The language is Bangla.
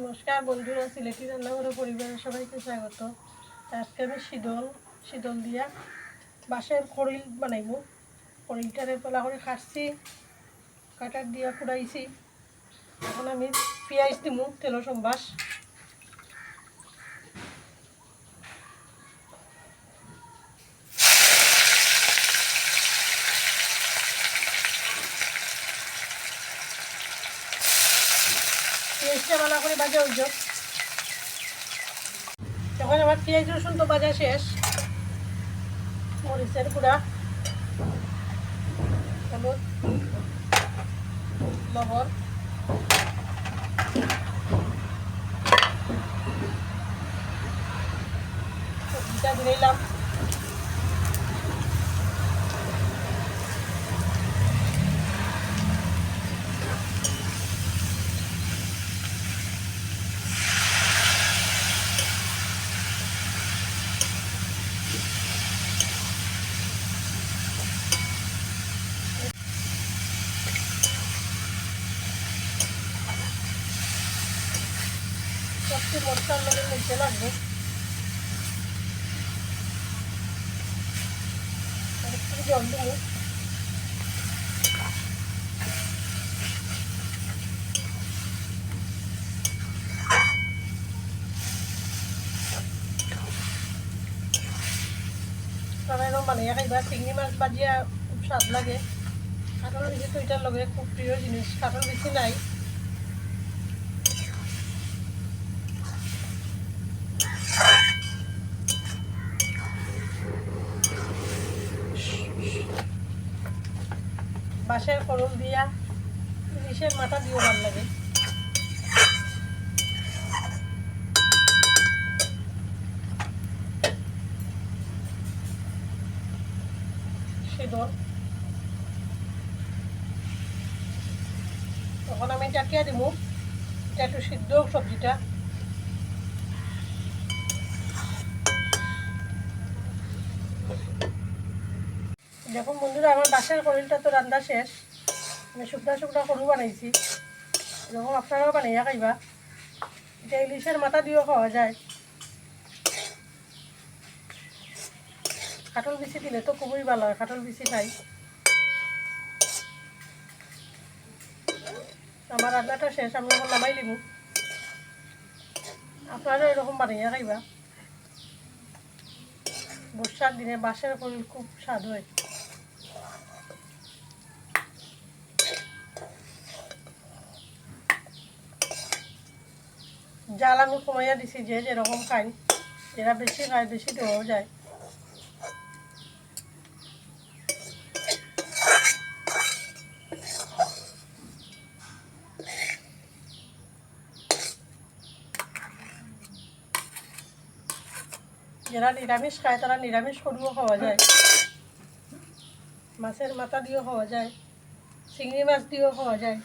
নমস্কার বন্ধুরা, সিলেটি রান্নাঘরে পরিবারের সবাইকে স্বাগত। আজকে আমি শীতল দিয়া বাঁশের খড়িল বানাইব। খড়িলটারে পেলা করে কাটছি, কাটার দিয়া কুড়াইছি। এখন আমি পেঁয়াজ দিমু, তেল সম্বাস। পেঁয়াজটা ভালো করে ভাজা হইল। এখন আমার পেঁয়াজ রসুন তো ভাজা শেষ। মরিচের গুঁড়া, হলুদ, লবণ, সবজিটা দিয়ে দিলাম। সবটি মশলার মধ্যে মিশতে লাগবে। একটু জল দেবো। এরকম বানিয়ে খাইবা। চিংড়ি মাছ ভাজিয়া খুব স্বাদ লাগে। কাঁঠাল বিচি তো এটার লগে খুব প্রিয় জিনিস। কাঁঠাল বিচি নাই, বাঁশের খড়ল দিয়া ইলিশের মাথা দিয়েও ভালো লাগে। শীতল তখন আমি চাকিয়া দিব। এটা একটু সিদ্ধ সবজিটা। দেখুন বন্ধুরা, আমার বাঁশের খড়িলটা তো রান্না শেষ। আমি শুকনা শুকনা খড়ু বানাইছি। এরকম আপনারাও বানাইয়া খাইবা। এটা ইলিশের মাথা দিয়েও খাওয়া যায়। কাঁঠাল বিচি দিলে তো খুবই ভালো হয়। কাঁঠাল বিচি নাই। আমার রান্নাটা শেষ, আমি এখন নামাই নিব। আপনারা এরকম বানাইয়া খাইবা। বর্ষার দিনে বাঁশের খড়িল খুব স্বাদ হয়। জাল আমি কমাইয়া দিছি, যে যেরকম খাই। এরা বেশি খায়, বেশি দেওয়াও যায়। যারা নিরামিষ খায় তারা নিরামিষ খড়ুও খাওয়া যায়। মাছের মাথা দিয়েও খাওয়া যায়, চিংড়ি মাছ দিয়েও খাওয়া যায়।